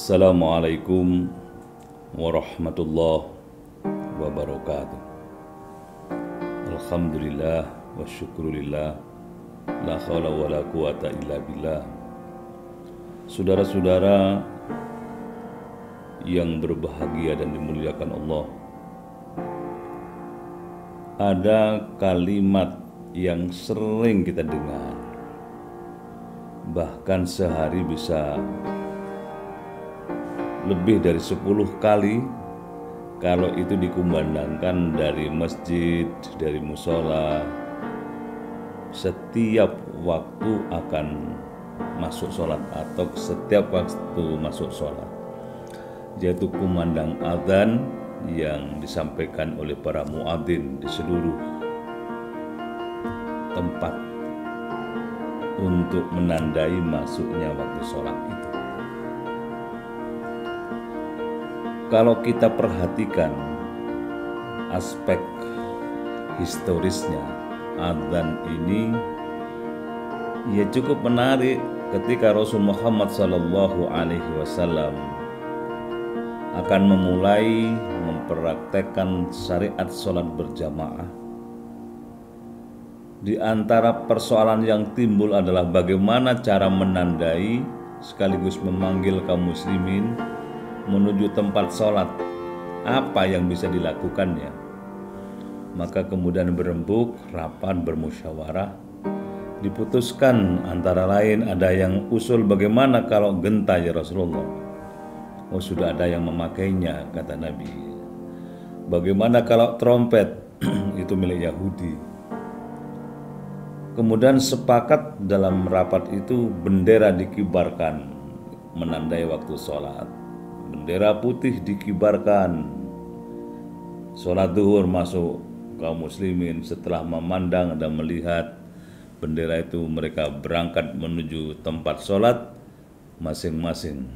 Assalamualaikum warahmatullahi wabarakatuh. Alhamdulillah wa syukurillah, la khawla wa la quwata illa billah. Saudara-saudara yang berbahagia dan dimuliakan Allah, ada kalimat yang sering kita dengar, bahkan sehari bisa lebih dari 10 kali kalau itu dikumandangkan dari masjid, dari musola, setiap waktu akan masuk sholat atau setiap waktu masuk sholat, yaitu kumandang adzan yang disampaikan oleh para muadzin di seluruh tempat untuk menandai masuknya waktu sholat itu. Kalau kita perhatikan aspek historisnya adzan ini, ya cukup menarik ketika Rasul Muhammad SAW akan memulai mempraktekkan syariat sholat berjamaah. Di antara persoalan yang timbul adalah bagaimana cara menandai sekaligus memanggil kaum muslimin menuju tempat sholat, apa yang bisa dilakukannya. Maka kemudian berembuk, rapat, bermusyawarah, diputuskan antara lain ada yang usul bagaimana kalau genta ya Rasulullah. Oh, sudah ada yang memakainya, kata Nabi. Bagaimana kalau trompet? Itu milik Yahudi. Kemudian sepakat dalam rapat itu bendera dikibarkan menandai waktu sholat. Bendera putih dikibarkan. Sholat duhur masuk kaum muslimin, setelah memandang dan melihat bendera itu mereka berangkat menuju tempat sholat masing-masing.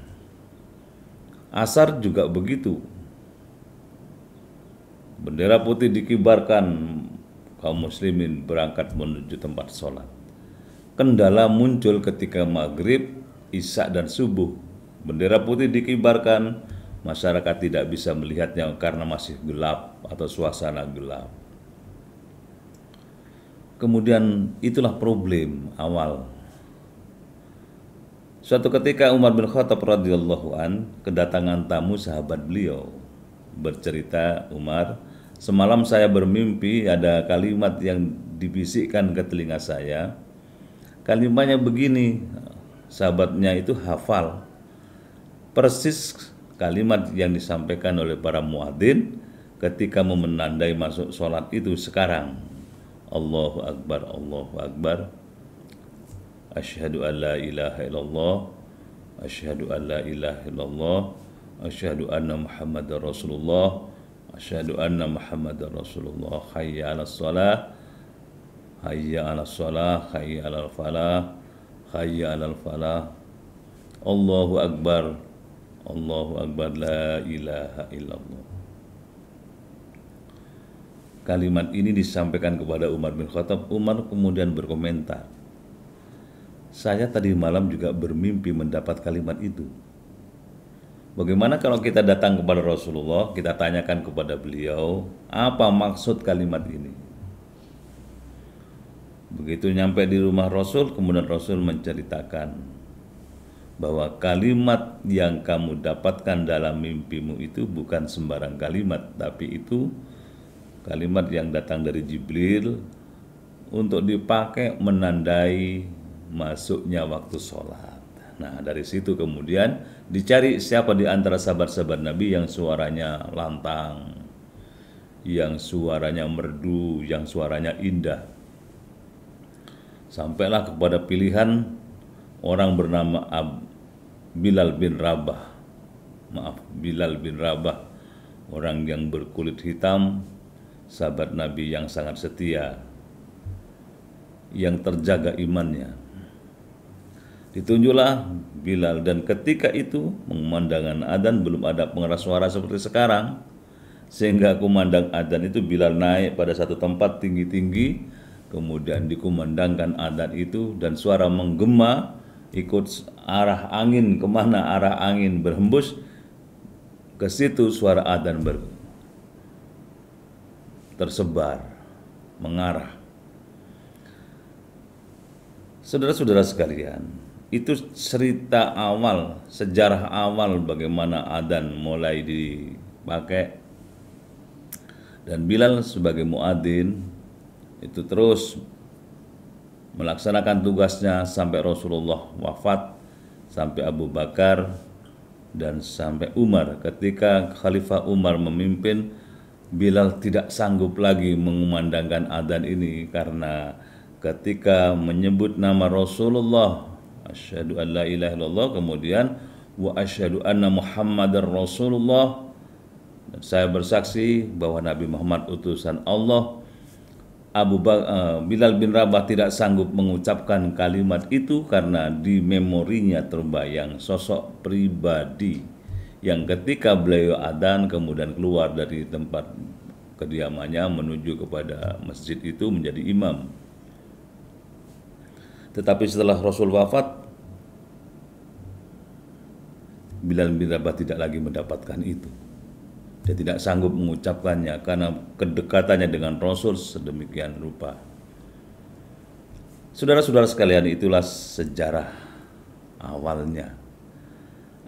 Asar juga begitu. Bendera putih dikibarkan, kaum muslimin berangkat menuju tempat sholat. Kendala muncul ketika maghrib, isya dan subuh. Bendera putih dikibarkan, masyarakat tidak bisa melihatnya karena masih gelap atau suasana gelap. Kemudian itulah problem awal. Suatu ketika Umar bin Khattab radhiyallahu an kedatangan tamu sahabat beliau. Bercerita Umar, semalam saya bermimpi ada kalimat yang dibisikkan ke telinga saya. Kalimatnya begini, sahabatnya itu hafal persis kalimat yang disampaikan oleh para muadzin ketika menandai masuk sholat itu sekarang. Allahu Akbar, Allahu Akbar, asyhadu an la ilaha illallah, asyhadu an la ilaha illallah, asyhadu anna Muhammadar Rasulullah, asyhadu anna Muhammadar Rasulullah, hayya 'alas shalah, hayya 'alas shalah, hayya 'alal falah, hayya 'alal falah, Allahu Akbar, Allahu Akbar, la ilaha illallah. Kalimat ini disampaikan kepada Umar bin Khattab. Umar kemudian berkomentar, saya tadi malam juga bermimpi mendapat kalimat itu. Bagaimana kalau kita datang kepada Rasulullah, kita tanyakan kepada beliau, apa maksud kalimat ini? Begitu nyampe di rumah Rasul, kemudian Rasul menceritakan bahwa kalimat yang kamu dapatkan dalam mimpimu itu bukan sembarang kalimat, tapi itu kalimat yang datang dari Jibril untuk dipakai menandai masuknya waktu sholat. Nah, dari situ kemudian dicari siapa di antara sahabat-sahabat Nabi yang suaranya lantang, yang suaranya merdu, yang suaranya indah. Sampailah kepada pilihan orang bernama Bilal bin Rabah. Bilal bin Rabah, orang yang berkulit hitam, sahabat Nabi yang sangat setia, yang terjaga imannya. Ditunjuklah Bilal, dan ketika itu pemandangan adzan belum ada pengeras suara seperti sekarang, sehingga kumandang adzan itu Bilal naik pada satu tempat tinggi-tinggi, kemudian dikumandangkan adzan itu dan suara menggema ikut arah angin, kemana arah angin berhembus, ke situ suara adzan tersebar, mengarah. Saudara-saudara sekalian, itu cerita awal, sejarah awal bagaimana adzan mulai dipakai. Dan Bilal sebagai muadzin itu terus melaksanakan tugasnya sampai Rasulullah wafat, sampai Abu Bakar, dan sampai Umar. Ketika Khalifah Umar memimpin, Bilal tidak sanggup lagi mengumandangkan adzan ini, karena ketika menyebut nama Rasulullah, asyhadu an la ilaha illallah, kemudian wa asyhadu anna Muhammadar Rasulullah, saya bersaksi bahwa Nabi Muhammad utusan Allah. Bilal bin Rabah tidak sanggup mengucapkan kalimat itu karena di memorinya terbayang sosok pribadi yang ketika beliau adzan kemudian keluar dari tempat kediamannya menuju kepada masjid itu menjadi imam. Tetapi setelah Rasul wafat, Bilal bin Rabah tidak lagi mendapatkan itu. Dia tidak sanggup mengucapkannya karena kedekatannya dengan Rasul sedemikian rupa. Saudara-saudara sekalian, itulah sejarah awalnya.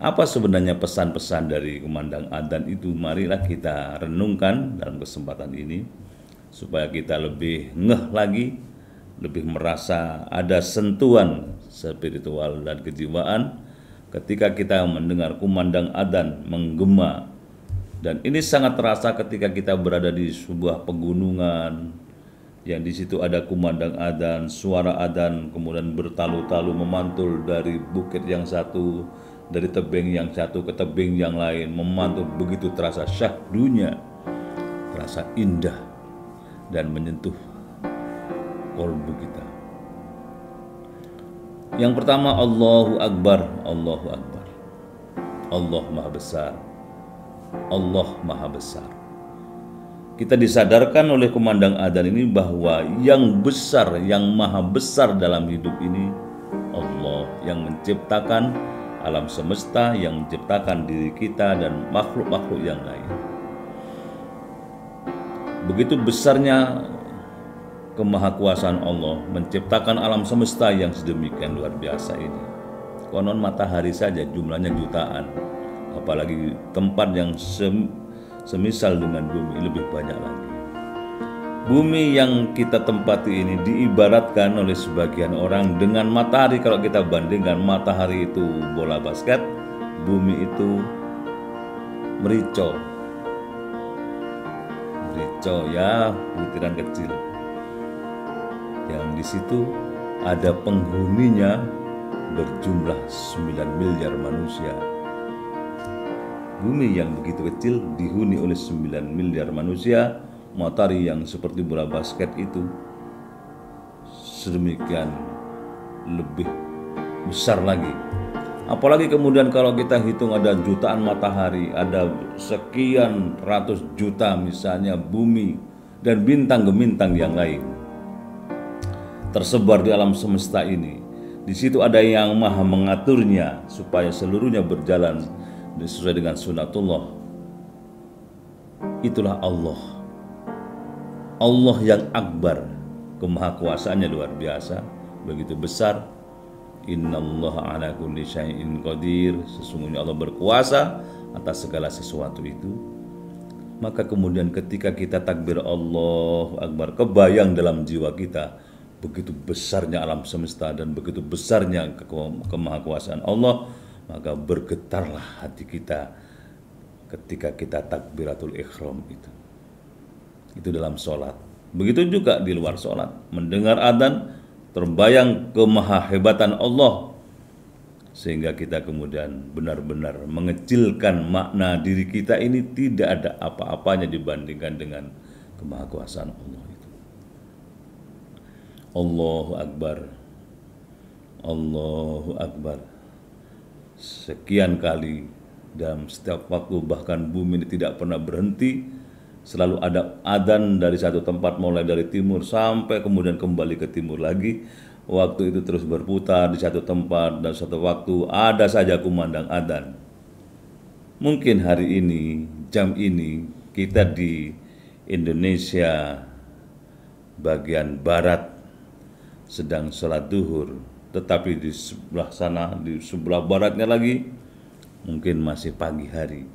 Apa sebenarnya pesan-pesan dari kumandang adzan itu? Marilah kita renungkan dalam kesempatan ini supaya kita lebih ngeh lagi, lebih merasa ada sentuhan spiritual dan kejiwaan ketika kita mendengar kumandang adzan menggema. Dan ini sangat terasa ketika kita berada di sebuah pegunungan yang di situ ada kumandang adzan, suara adzan kemudian bertalu-talu memantul dari bukit yang satu, dari tebing yang satu ke tebing yang lain, memantul begitu terasa syahdunya, terasa indah dan menyentuh kolbu kita. Yang pertama, Allahu Akbar, Allahu Akbar. Allah Maha Besar. Allah Maha Besar. Kita disadarkan oleh kumandang adzan ini bahwa yang besar, yang maha besar dalam hidup ini Allah, yang menciptakan alam semesta, yang menciptakan diri kita dan makhluk-makhluk yang lain. Begitu besarnya kemahakuasaan Allah menciptakan alam semesta yang sedemikian luar biasa ini. Konon matahari saja jumlahnya jutaan, apalagi tempat yang semisal dengan bumi lebih banyak lagi. Bumi yang kita tempati ini diibaratkan oleh sebagian orang dengan matahari. Kalau kita bandingkan, matahari itu bola basket, bumi itu merica. Merica ya, butiran kecil. Yang di situ ada penghuninya berjumlah 9 miliar manusia. Bumi yang begitu kecil dihuni oleh 9 miliar manusia, matahari yang seperti bola basket itu sedemikian lebih besar lagi. Apalagi kemudian kalau kita hitung ada jutaan matahari, ada sekian ratus juta misalnya bumi dan bintang-bintang yang lain tersebar di alam semesta ini. Di situ ada yang maha mengaturnya supaya seluruhnya berjalan sesuai dengan sunatullah. Itulah Allah. Allah yang akbar, kemahakuasaannya luar biasa, begitu besar. Innallaha ala kulli syai'in qadir. Sesungguhnya Allah berkuasa atas segala sesuatu itu. Maka kemudian ketika kita takbir Allahu Akbar, kebayang dalam jiwa kita begitu besarnya alam semesta dan begitu besarnya kemahakuasaan Allah. Maka bergetarlah hati kita ketika kita takbiratul ihram itu. Itu dalam sholat. Begitu juga di luar sholat. Mendengar adzan, terbayang kemahahebatan Allah. Sehingga kita kemudian benar-benar mengecilkan makna diri kita ini tidak ada apa-apanya dibandingkan dengan kemahakuasaan Allah itu. Allahu Akbar. Allahu Akbar. Sekian kali dalam setiap waktu, bahkan bumi ini tidak pernah berhenti. Selalu ada adzan dari satu tempat, mulai dari timur sampai kemudian kembali ke timur lagi. waktu itu terus berputar di satu tempat dan suatu waktu ada saja kumandang adzan. Mungkin hari ini, jam ini kita di Indonesia bagian barat sedang sholat duhur, tetapi di sebelah sana, di sebelah baratnya lagi mungkin masih pagi hari.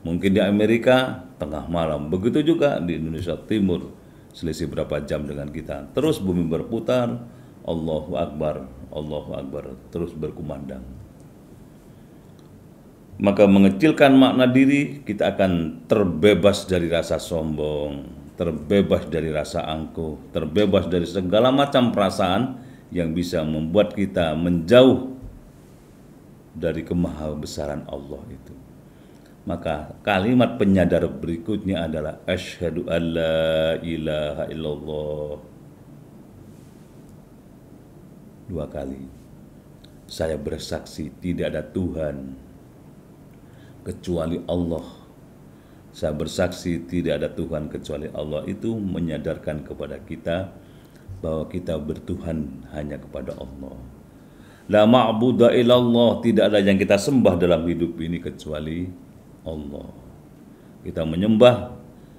Mungkin di Amerika tengah malam, begitu juga di Indonesia Timur, selisih berapa jam dengan kita. Terus bumi berputar, Allahu Akbar, terus berkumandang. Maka mengecilkan makna diri, kita akan terbebas dari rasa sombong, terbebas dari rasa angkuh, terbebas dari segala macam perasaan yang bisa membuat kita menjauh dari kemahabesaran Allah itu. Maka kalimat penyadar berikutnya adalah asyhadu alla ilaha illallah. 2 kali. Saya bersaksi tidak ada Tuhan kecuali Allah. Saya bersaksi tidak ada Tuhan kecuali Allah. Itu menyadarkan kepada kita bahwa kita bertuhan hanya kepada Allah. La ma'budu illallah, tidak ada yang kita sembah dalam hidup ini kecuali Allah. Kita menyembah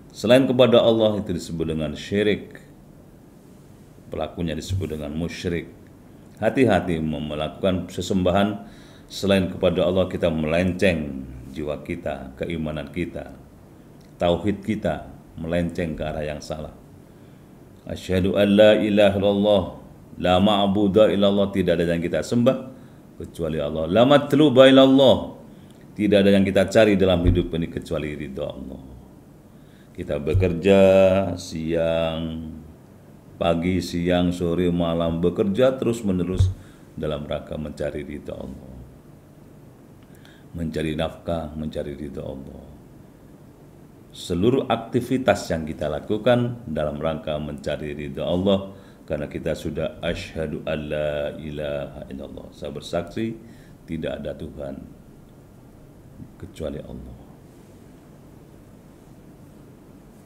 selain kepada Allah itu disebut dengan syirik. Pelakunya disebut dengan musyrik. Hati-hati melakukan sesembahan selain kepada Allah, kita melenceng jiwa kita, keimanan kita, tauhid kita melenceng ke arah yang salah. Asyhadu an la ilaha illallah, la ma'budu illallah, tidak ada yang kita sembah kecuali Allah. La matluba illallah, tidak ada yang kita cari dalam hidup ini kecuali ridha Allah. Kita bekerja siang, pagi, siang, sore, malam, bekerja terus-menerus dalam rangka mencari ridha Allah. Mencari nafkah, mencari ridha Allah. Seluruh aktivitas yang kita lakukan dalam rangka mencari ridha Allah, karena kita sudah asyhadu alla ilaha illallah. Saya bersaksi tidak ada Tuhan kecuali Allah.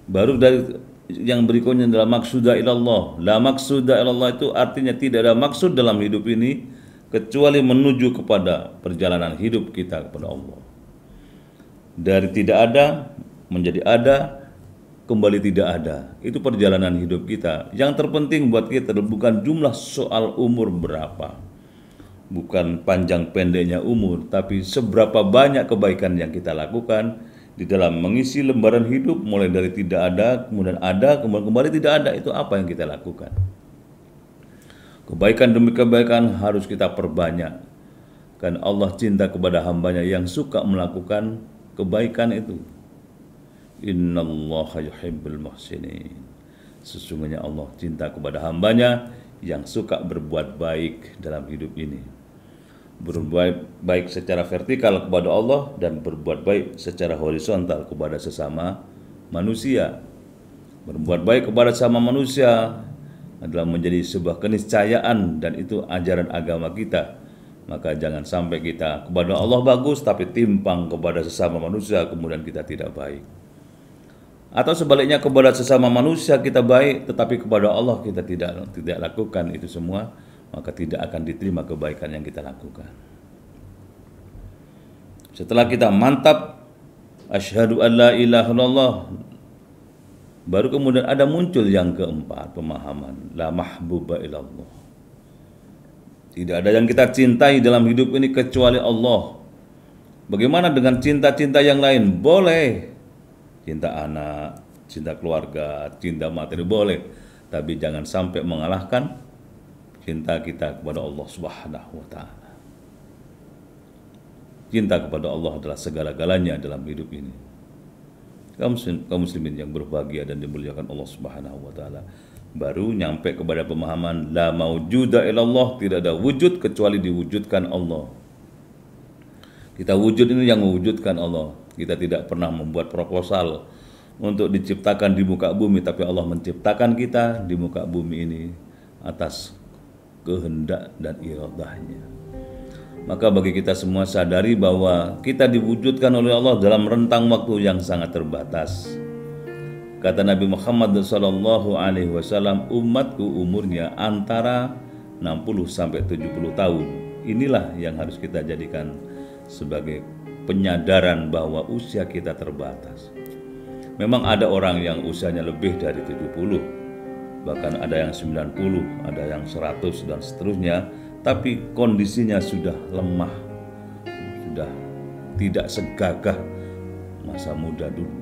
Baru dari yang berikutnya adalah maksuda ilallah. La maksuda ilallah itu artinya tidak ada maksud dalam hidup ini kecuali menuju kepada perjalanan hidup kita kepada Allah. Dari tidak ada menjadi ada, kembali tidak ada. Itu perjalanan hidup kita. Yang terpenting buat kita bukan jumlah soal umur berapa, bukan panjang pendeknya umur, tapi seberapa banyak kebaikan yang kita lakukan di dalam mengisi lembaran hidup, mulai dari tidak ada, kemudian kembali tidak ada. Itu apa yang kita lakukan. Kebaikan demi kebaikan harus kita perbanyak, karena Allah cinta kepada hambanya yang suka melakukan kebaikan itu. Innallaha yuhibbul muhsinin. Sesungguhnya Allah cinta kepada hambanya yang suka berbuat baik dalam hidup ini. Berbuat baik secara vertikal kepada Allah dan berbuat baik secara horizontal kepada sesama manusia. Berbuat baik kepada sesama manusia adalah menjadi sebuah keniscayaan dan itu ajaran agama kita. Maka jangan sampai kita kepada Allah bagus tapi timpang kepada sesama manusia kemudian kita tidak baik. Atau sebaliknya kepada sesama manusia kita baik tetapi kepada Allah kita tidak lakukan itu semua, maka tidak akan diterima kebaikan yang kita lakukan. Setelah kita mantap asyhadu an la ilaha illallah, baru kemudian ada muncul yang keempat, pemahaman la mahbuba illallah. Tidak ada yang kita cintai dalam hidup ini kecuali Allah. Bagaimana dengan cinta-cinta yang lain? Boleh. Cinta anak, cinta keluarga, cinta materi boleh, tapi jangan sampai mengalahkan cinta kita kepada Allah Subhanahu wa taala. Cinta kepada Allah adalah segala-galanya dalam hidup ini. Kaum muslimin yang berbahagia dan dimuliakan Allah Subhanahu wa taala, baru nyampe kepada pemahaman la maujuda illallah, tidak ada wujud kecuali diwujudkan Allah. Kita wujud ini yang mewujudkan Allah. Kita tidak pernah membuat proposal untuk diciptakan di muka bumi, tapi Allah menciptakan kita di muka bumi ini atas kehendak dan iradahnya. Maka bagi kita semua sadari bahwa kita diwujudkan oleh Allah dalam rentang waktu yang sangat terbatas. Kata Nabi Muhammad SAW, umatku umurnya antara 60 sampai 70 tahun. Inilah yang harus kita jadikan sebagai penyadaran bahwa usia kita terbatas. Memang ada orang yang usianya lebih dari 70, bahkan ada yang 90, ada yang 100 dan seterusnya, tapi kondisinya sudah lemah, sudah tidak segagah masa muda dulu.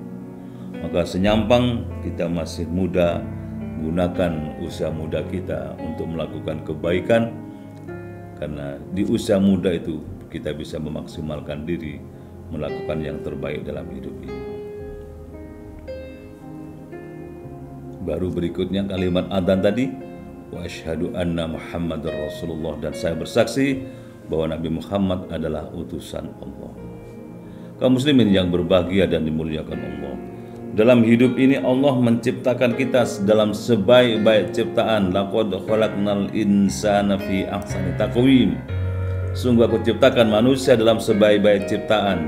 Maka senyampang kita masih muda, gunakan usia muda kita untuk melakukan kebaikan, karena di usia muda itu kita bisa memaksimalkan diri melakukan yang terbaik dalam hidup ini. Baru berikutnya kalimat adzan tadi, wa asyhadu anna Muhammadar Rasulullah, dan saya bersaksi bahwa Nabi Muhammad adalah utusan Allah. Kaum muslimin yang berbahagia dan dimuliakan Allah, dalam hidup ini Allah menciptakan kita dalam sebaik-baik ciptaan. Laqad khalaqnal insana fi ahsani taqwim. Sungguh aku ciptakan manusia dalam sebaik-baik ciptaan.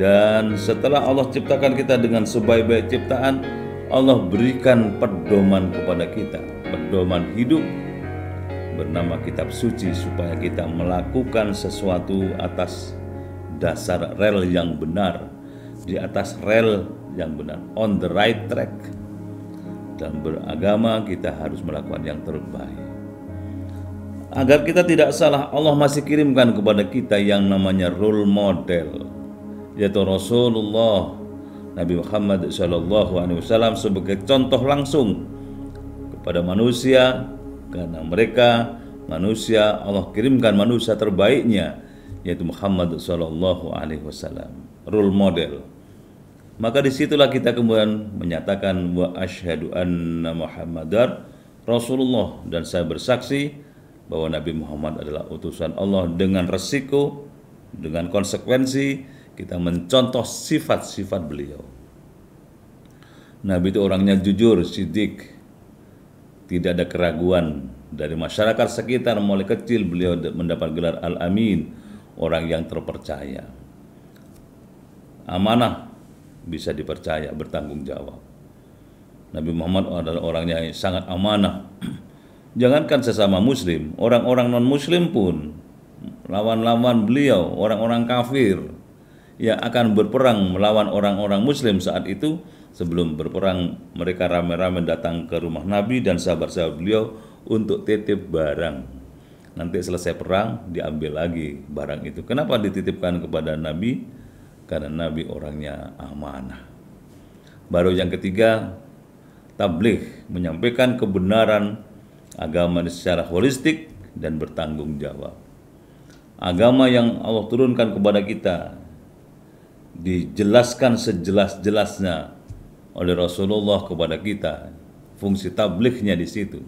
Dan setelah Allah ciptakan kita dengan sebaik-baik ciptaan, Allah berikan pedoman kepada kita, pedoman hidup bernama kitab suci, supaya kita melakukan sesuatu atas dasar rel yang benar, di atas rel yang benar, on the right track. Dan beragama kita harus melakukan yang terbaik. Agar kita tidak salah, Allah masih kirimkan kepada kita yang namanya role model, yaitu Rasulullah Nabi Muhammad SAW sebagai contoh langsung kepada manusia, karena mereka manusia, Allah kirimkan manusia terbaiknya, yaitu Muhammad SAW, role model. Maka disitulah kita kemudian menyatakan wa asyhadu anna Muhammadar Rasulullah, dan saya bersaksi bahwa Nabi Muhammad adalah utusan Allah, dengan resiko, dengan konsekuensi kita mencontoh sifat-sifat beliau. Nabi itu orangnya jujur, siddiq, tidak ada keraguan. Dari masyarakat sekitar mulai kecil beliau mendapat gelar Al-Amin, orang yang terpercaya. Amanah, bisa dipercaya, bertanggung jawab. Nabi Muhammad adalah orangnya yang sangat amanah. Jangankan sesama muslim, orang-orang non-muslim pun, lawan-lawan beliau, orang-orang kafir yang akan berperang melawan orang-orang muslim saat itu, sebelum berperang mereka ramai-ramai datang ke rumah Nabi dan sahabat-sahabat beliau untuk titip barang. Nanti selesai perang diambil lagi barang itu. Kenapa dititipkan kepada Nabi? Karena Nabi orangnya amanah. Baru yang ketiga, tabligh, menyampaikan kebenaran agama secara holistik dan bertanggung jawab. Agama yang Allah turunkan kepada kita dijelaskan sejelas-jelasnya oleh Rasulullah kepada kita. Fungsi tablighnya di situ.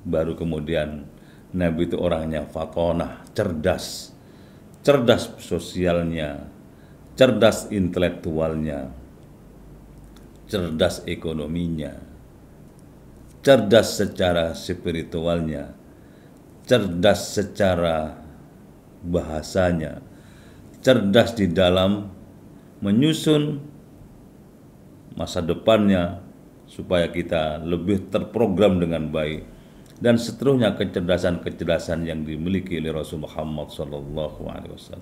Baru kemudian Nabi itu orangnya fatonah, cerdas. Cerdas sosialnya, cerdas intelektualnya, cerdas ekonominya, cerdas secara spiritualnya, cerdas secara bahasanya, cerdas di dalam menyusun masa depannya supaya kita lebih terprogram dengan baik, dan seterusnya kecerdasan-kecerdasan yang dimiliki oleh Rasul Muhammad SAW.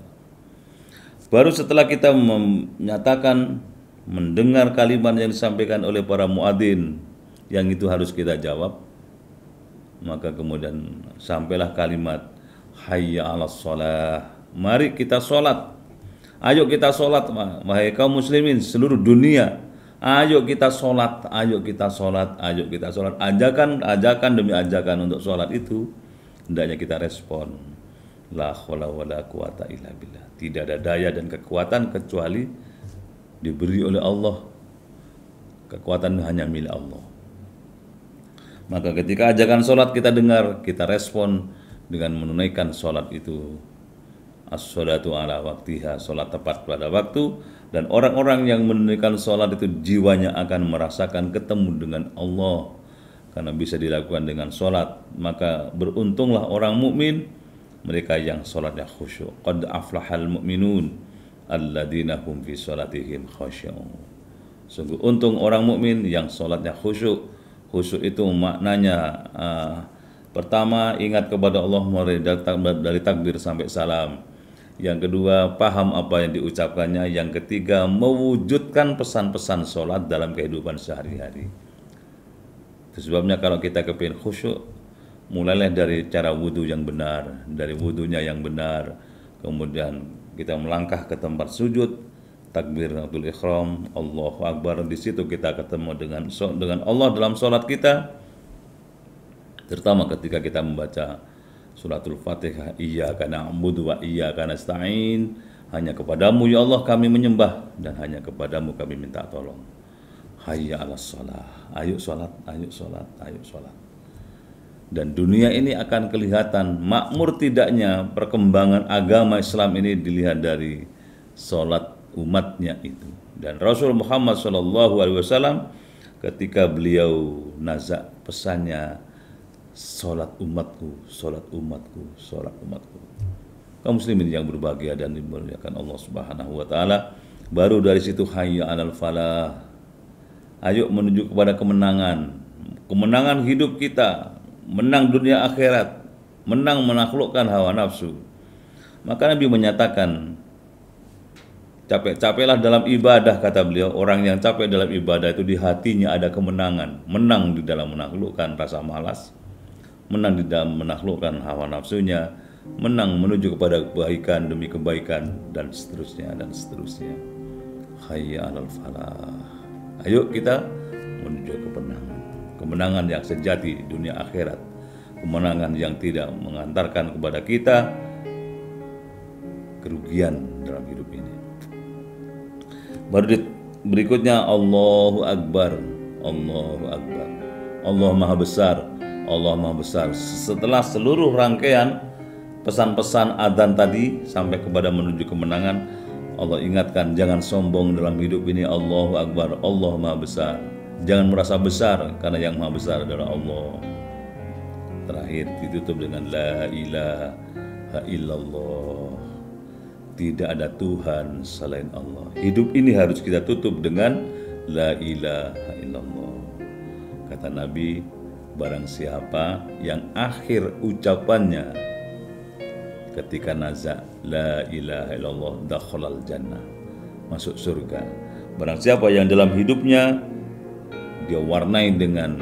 Baru setelah kita menyatakan, mendengar kalimat yang disampaikan oleh para muadzin, yang itu harus kita jawab, maka kemudian sampailah kalimat hayya 'alas shalah, mari kita sholat. Ayo kita sholat, wahai kaum muslimin seluruh dunia. Ayo kita sholat, ayo kita sholat, ayo kita sholat. Ajakan demi ajakan untuk sholat itu hendaknya kita respon. La haula wala quwata illa billah. Tidak ada daya dan kekuatan kecuali diberi oleh Allah. Kekuatan hanya milik Allah. Maka ketika ajakan sholat kita dengar, kita respon dengan menunaikan sholat itu. As-sholatu ala waktiha, sholat tepat pada waktu. Dan orang-orang yang menunaikan sholat itu jiwanya akan merasakan ketemu dengan Allah, karena bisa dilakukan dengan sholat. Maka beruntunglah orang mukmin, mereka yang sholatnya khusyuk. Qad aflahal mu'minun alladzina hum fi sholatihim khusyu'un. Sungguh untung orang mukmin yang sholatnya khusyuk. Khusyuk itu maknanya Pertama, ingat kepada Allah mulai dari takbir sampai salam. Yang kedua, paham apa yang diucapkannya. Yang ketiga, mewujudkan pesan-pesan sholat dalam kehidupan sehari-hari. Itu sebabnya kalau kita kepingin khusyuk, mulailah dari cara wudhu yang benar, dari wudhunya yang benar. Kemudian kita melangkah ke tempat sujud, takbiratul ihram, Allahu Akbar. Di situ kita ketemu dengan Allah dalam sholat kita. Terutama ketika kita membaca suratul Fatihah, iyyaka na'budu wa iyyaka nasta'in, hanya kepadamu ya Allah kami menyembah dan hanya kepadamu kami minta tolong. Hayya 'alas shalah, ayo salat, ayo salat, ayo salat. Dan dunia ini akan kelihatan makmur tidaknya perkembangan agama Islam ini dilihat dari salat umatnya itu. Dan Rasul Muhammad SAW ketika beliau nazak pesannya, salat umatku, salat umatku, salat umatku. Kaum muslimin yang berbahagia dan dimuliakan Allah Subhanahu wa taala, baru dari situ hayya 'alal falah. Ayo menuju kepada kemenangan. Kemenangan hidup kita, menang dunia akhirat, menang menaklukkan hawa nafsu. Maka Nabi menyatakan, capek-capeklah dalam ibadah, kata beliau. Orang yang capek dalam ibadah itu di hatinya ada kemenangan, menang di dalam menaklukkan rasa malas, menang di dalam menaklukkan hawa nafsunya, menang menuju kepada kebaikan demi kebaikan, dan seterusnya dan seterusnya. Hayya 'alal falah. Ayo kita menuju kemenangan, kemenangan yang sejati di dunia akhirat, kemenangan yang tidak mengantarkan kepada kita kerugian dalam hidup ini. Baru berikutnya Allahu Akbar, Allahu Akbar. Allah Maha Besar, Allah Maha Besar. Setelah seluruh rangkaian pesan-pesan adzan tadi sampai kepada menuju kemenangan, Allah ingatkan jangan sombong dalam hidup ini. Allahu Akbar, Allah Maha Besar. Jangan merasa besar karena yang Maha Besar adalah Allah. Terakhir ditutup dengan la ilaha illallah. Tidak ada Tuhan selain Allah. Hidup ini harus kita tutup dengan la ilaha illallah. Kata Nabi, barang siapa yang akhir ucapannya ketika nazak la ilaha illallah dakhalal jannah, masuk surga. Barang siapa yang dalam hidupnya dia warnai dengan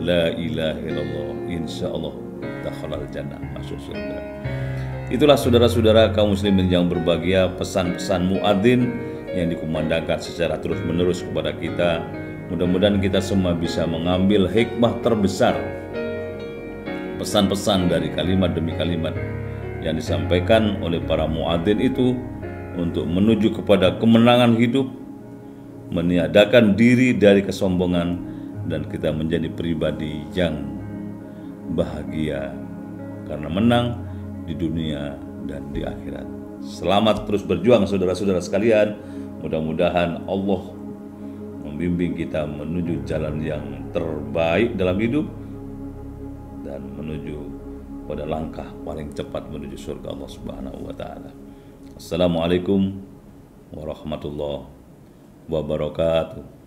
la ilaha illallah, insyaallah dakhalal jannah, masuk surga. Itulah saudara-saudara kaum muslimin yang berbahagia, pesan-pesan muadzin yang dikumandangkan secara terus-menerus kepada kita. Mudah-mudahan kita semua bisa mengambil hikmah terbesar pesan-pesan dari kalimat demi kalimat yang disampaikan oleh para muadzin itu untuk menuju kepada kemenangan hidup, meniadakan diri dari kesombongan, dan kita menjadi pribadi yang bahagia karena menang di dunia dan di akhirat. Selamat terus berjuang saudara-saudara sekalian. Mudah-mudahan Allah membimbing kita menuju jalan yang terbaik dalam hidup dan menuju pada langkah paling cepat menuju surga Allah Subhanahu wa taala. Assalamualaikum warahmatullahi wabarakatuh.